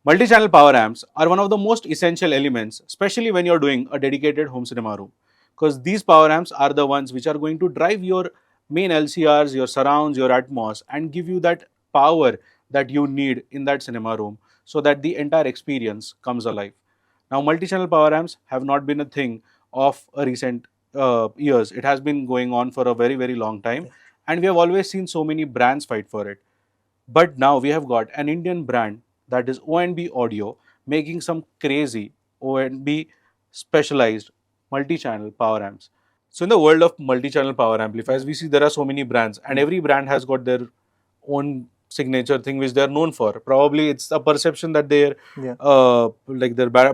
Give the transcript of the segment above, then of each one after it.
Multi-channel power amps are one of the most essential elements, especially when you're doing a dedicated home cinema room. Because these power amps are the ones which are going to drive your main LCRs, your surrounds, your Atmos, and give you that power that you need in that cinema room so that the entire experience comes alive. Now, multi-channel power amps have not been a thing of a recent years. It has been going on for a very, very long time, and we have always seen so many brands fight for it. But now we have got an Indian brand, that is ONB Audio, making some crazy ONB specialized multi-channel power amps. So in the world of multi-channel power amplifiers, we see there are so many brands, and every brand has got their own signature thing which they are known for. Probably it's a perception that their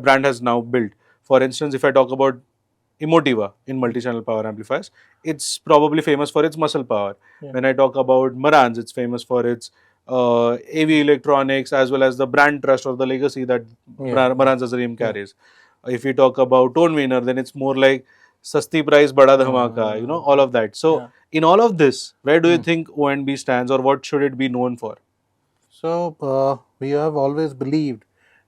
brand has now built. For instance, if I talk about Emotiva in multi-channel power amplifiers, it's probably famous for its muscle power. When I talk about Marantz, it's famous for its AV electronics as well as the brand trust or the legacy that Marantz as a name carries. If we talk about Tonewinner, then it's more like Sasti price, Bada Dhamaka, all of that. So, in all of this, where do you think ONB stands, or what should it be known for? So, we have always believed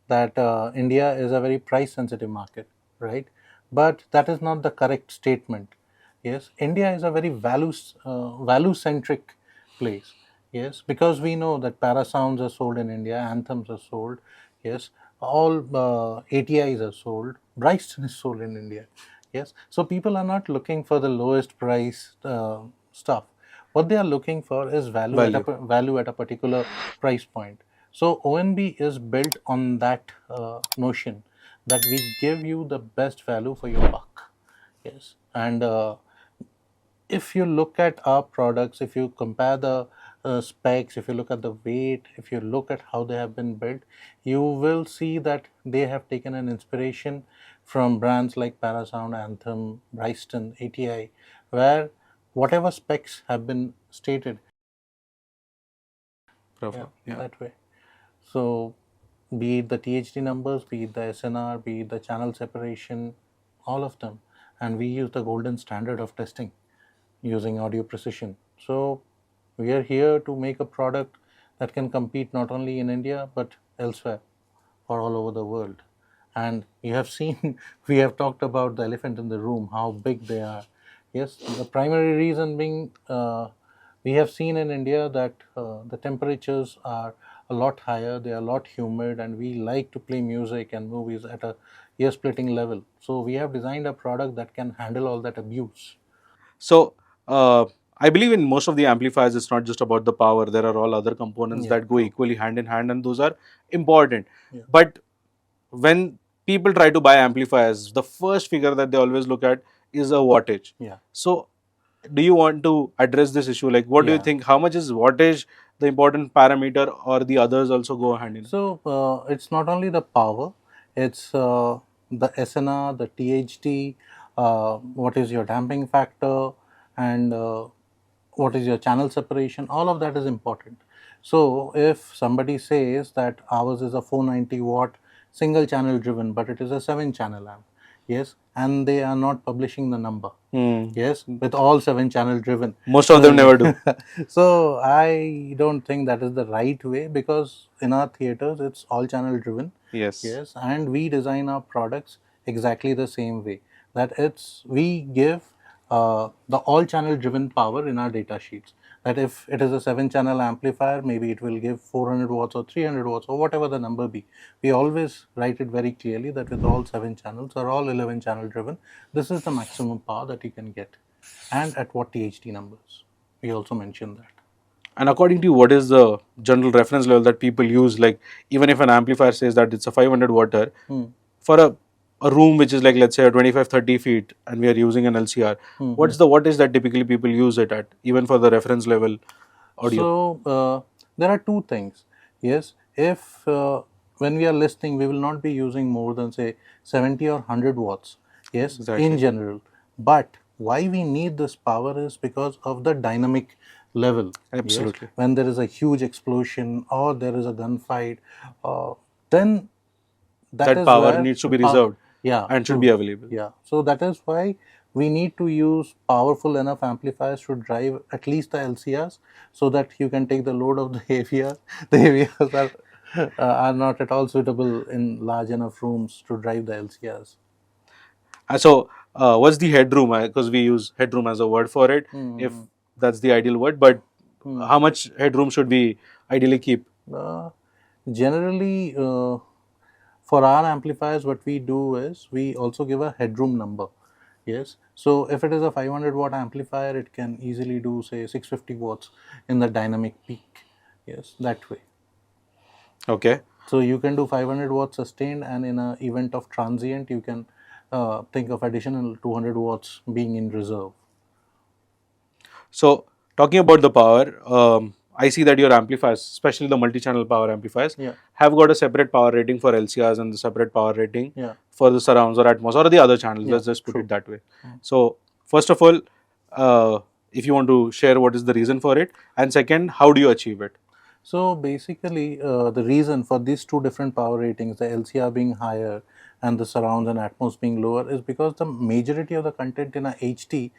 that India is a very price sensitive market, right? But that is not the correct statement. Yes, India is a very value centric place. Yes, because we know that para sounds are sold in India, anthems are sold. Yes, all ATIs are sold. Bryston is sold in India. Yes, so people are not looking for the lowest price stuff. What they are looking for is value at a particular price point. So ONB is built on that notion that we give you the best value for your buck. Yes, and if you look at our products, if you compare the specs, if you look at the weight, if you look at how they have been built, you will see that they have taken an inspiration from brands like Parasound, Anthem, Bryston, ATI, where whatever specs have been stated, that way. So, be it the THD numbers, be it the SNR, be it the channel separation, all of them. And we use the golden standard of testing using audio precision. So, we are here to make a product that can compete not only in India but elsewhere or all over the world. And you have seen, we have talked about the elephant in the room, how big they are. Yes, the primary reason being we have seen in India that the temperatures are a lot higher, they are a lot humid, and we like to play music and movies at a ear splitting level. So, we have designed a product that can handle all that abuse. So, I believe in most of the amplifiers, it's not just about the power. There are all other components that go equally hand in hand, and those are important. But when people try to buy amplifiers, the first figure that they always look at is a wattage. So, do you want to address this issue? Like, what do you think? How much is wattage the important parameter, or the others also go hand in hand? So, it's not only the power, it's the SNR, the THD, what is your damping factor, and what is your channel separation. All of that is important. So, if somebody says that ours is a 490 watt single channel driven, but it is a 7 channel amp, yes, and they are not publishing the number, yes, with all 7 channel driven. Most of them never do. So I don't think that is the right way, because in our theaters it's all channel driven. Yes. Yes, and we design our products exactly the same way. That we give the all channel driven power in our data sheets. That if it is a 7 channel amplifier, maybe it will give 400 watts or 300 watts or whatever the number be. We always write it very clearly that with all 7 channels or all 11 channel driven, this is the maximum power that you can get, and at what THD numbers. We also mentioned that. And according to you, what is the general reference level that people use? Like, even if an amplifier says that it's a 500 watt, for a room which is like, let's say, 25-30 feet, and we are using an LCR, what's the wattage that typically people use it at, even for the reference level audio? So, there are two things. Yes, if when we are listening, we will not be using more than, say, 70 or 100 watts, yes, in general. But why we need this power is because of the dynamic level. Absolutely. Yes? When there is a huge explosion or there is a gunfight, then that power needs to be reserved and should be available. Yeah, so that is why we need to use powerful enough amplifiers to drive at least the LCRs, so that you can take the load of the AVR. The AVRs are are not at all suitable in large enough rooms to drive the LCRs. So, what's the headroom? Because we use headroom as a word for it, if Hmm. that's the ideal word. But Hmm. how much headroom should we ideally keep? Uh, Generally, for our amplifiers, what we do is we also give a headroom number. Yes. So if it is a 500-watt amplifier, it can easily do say 650 watts in the dynamic peak. Yes, that way. Okay. So you can do 500 watts sustained, and in an event of transient, you can think of additional 200 watts being in reserve. So, talking about the power, I see that your amplifiers, especially the multi-channel power amplifiers, Yeah, have got a separate power rating for LCRs and the separate power rating yeah, for the surrounds or Atmos or the other channels. yeah, Let's just put true. it that way. So, first of all, if you want to share what is the reason for it, and second, how do you achieve it? So basically, the reason for these two different power ratings, the LCR being higher and the surrounds and Atmos being lower, is because the majority of the content in a HT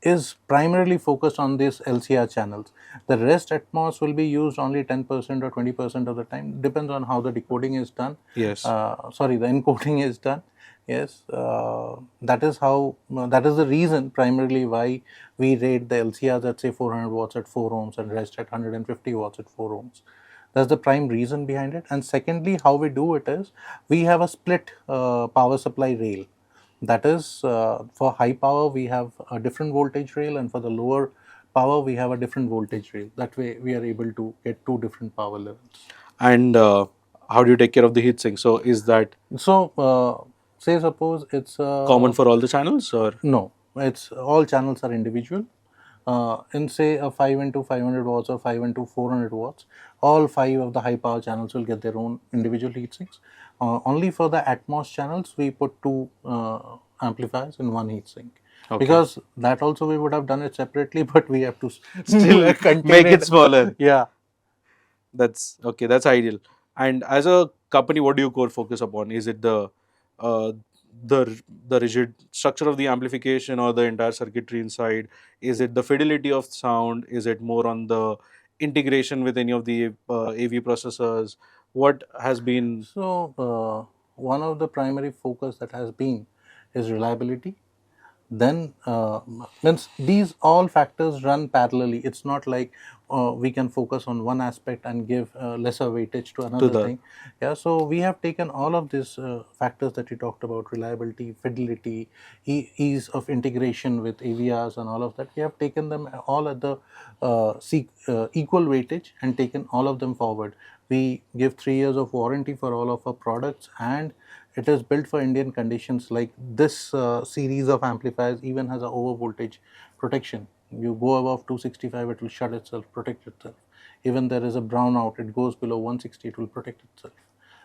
is primarily focused on these LCR channels. The rest Atmos will be used only 10% or 20% of the time, depends on how the decoding is done. Yes. Sorry, the encoding is done. Yes, that is how, that is the reason primarily why we rate the LCRs at say 400 watts at 4 ohms and rest at 150 watts at 4 ohms. That's the prime reason behind it. And secondly, how we do it is we have a split power supply rail. That is, for high power, we have a different voltage rail, and for the lower power, we have a different voltage rail. That way, we are able to get two different power levels. And how do you take care of the heat sink? So, is that So, say suppose it's common for all the channels, or no, it's all channels are individual. In say a 5 into 500 watts or 5 into 400 watts, all 5 of the high power channels will get their own individual heat sinks. Only for the Atmos channels, we put two amplifiers in one heat sink. okay, Because that also we would have done it separately, but we have to still contain make it it. smaller? Yeah. That's okay. That's ideal. And as a company, what do you core focus upon? Is it uh, the rigid structure of the amplification or the entire circuitry inside? Is it the fidelity of sound? Is it more on the integration with any of the AV processors? What has been So, one of the primary focus that has been is reliability. Then means these all factors run parallelly. It's not like we can focus on one aspect and give lesser weightage to to another the thing. Yeah, so we have taken all of these factors that you talked about: reliability, fidelity, ease of integration with AVRs and all of that. We have taken them all at the equal weightage and taken all of them forward. We give 3 years of warranty for all of our products, and it is built for Indian conditions. Like this series of amplifiers even has a over voltage protection. You go above 265, it will shut itself, protect itself. Even there is a brownout, it goes below 160, it will protect itself.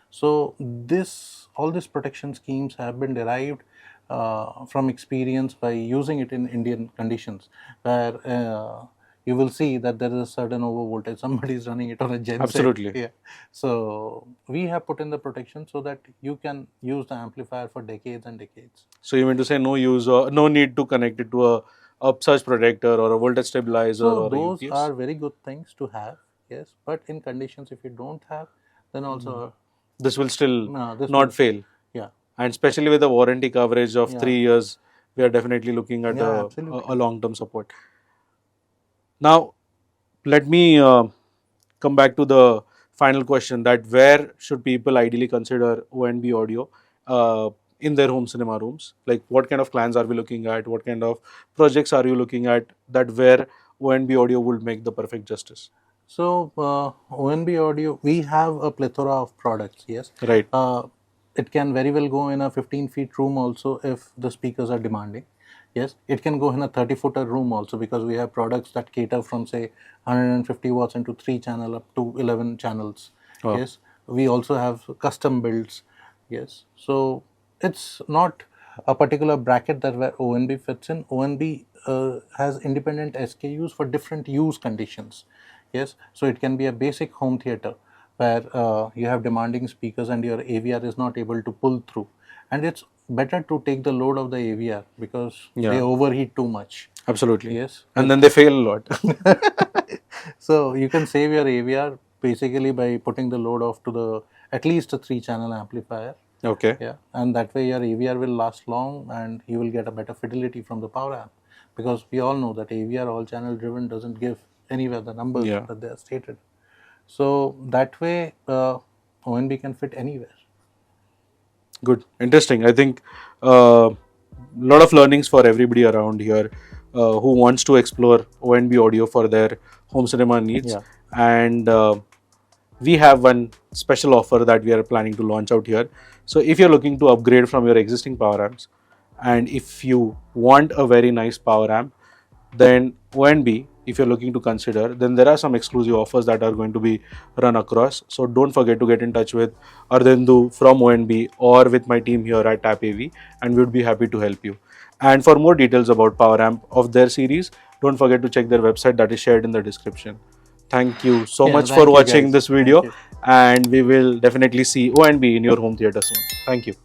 So this, all these protection schemes have been derived from experience by using it in Indian conditions, where you will see that there is a certain over voltage. Somebody is running it on a genset. absolutely. Yeah. So we have put in the protection so that you can use the amplifier for decades and decades. So you mean to say no use or no need to connect it to a upsurge protector or a voltage stabilizer So or a those UPS? are very good things to have, yes. But in conditions if you don't have, then also This will still this not will, fail. yeah, And especially with a warranty coverage of yeah, 3 years, we are definitely looking at yeah, a absolutely. long term support. Now, let me come back to the final question, that where should people ideally consider ONB audio in their home cinema rooms? Like, what kind of clients are we looking at? What kind of projects are you looking at that where ONB audio would make the perfect justice? So, ONB audio, we have a plethora of products, yes. Right. Uh, it can very well go in a 15 feet room also if the speakers are demanding. Yes, it can go in a 30-footer room also, because we have products that cater from say 150 watts into 3 channel up to 11 channels. Oh, Yes, we also have custom builds. Yes, so it's not a particular bracket that where ONB fits in. ONB has independent SKUs for different use conditions. Yes, so it can be a basic home theater where you have demanding speakers and your AVR is not able to pull through, and it's better to take the load of the AVR because they yeah, overheat too much. absolutely. Yes, And it then they fail a lot. so you can save your AVR basically by putting the load off to the at least a 3-channel amplifier. Okay. Yeah, and that way your AVR will last long and you will get a better fidelity from the power amp, because we all know that AVR all channel driven doesn't give anywhere the numbers Yeah. that they are stated. So that way ONB can fit anywhere. Good. Interesting. I think a lot of learnings for everybody around here who wants to explore ONB audio for their home cinema needs. Yeah. And we have one special offer that we are planning to launch out here. So if you're looking to upgrade from your existing power amps, and if you want a very nice power amp, then ONB, if you're looking to consider, then there are some exclusive offers that are going to be run across. So don't forget to get in touch with Ardhendu from ONB or with my team here at Tap AV, and we would be happy to help you. And for more details about power amp of their series, don't forget to check their website that is shared in the description. Thank you so Yeah, much thank for you, watching guys. this Thank video, you. and we will definitely see ONB in your home theater soon. Thank you.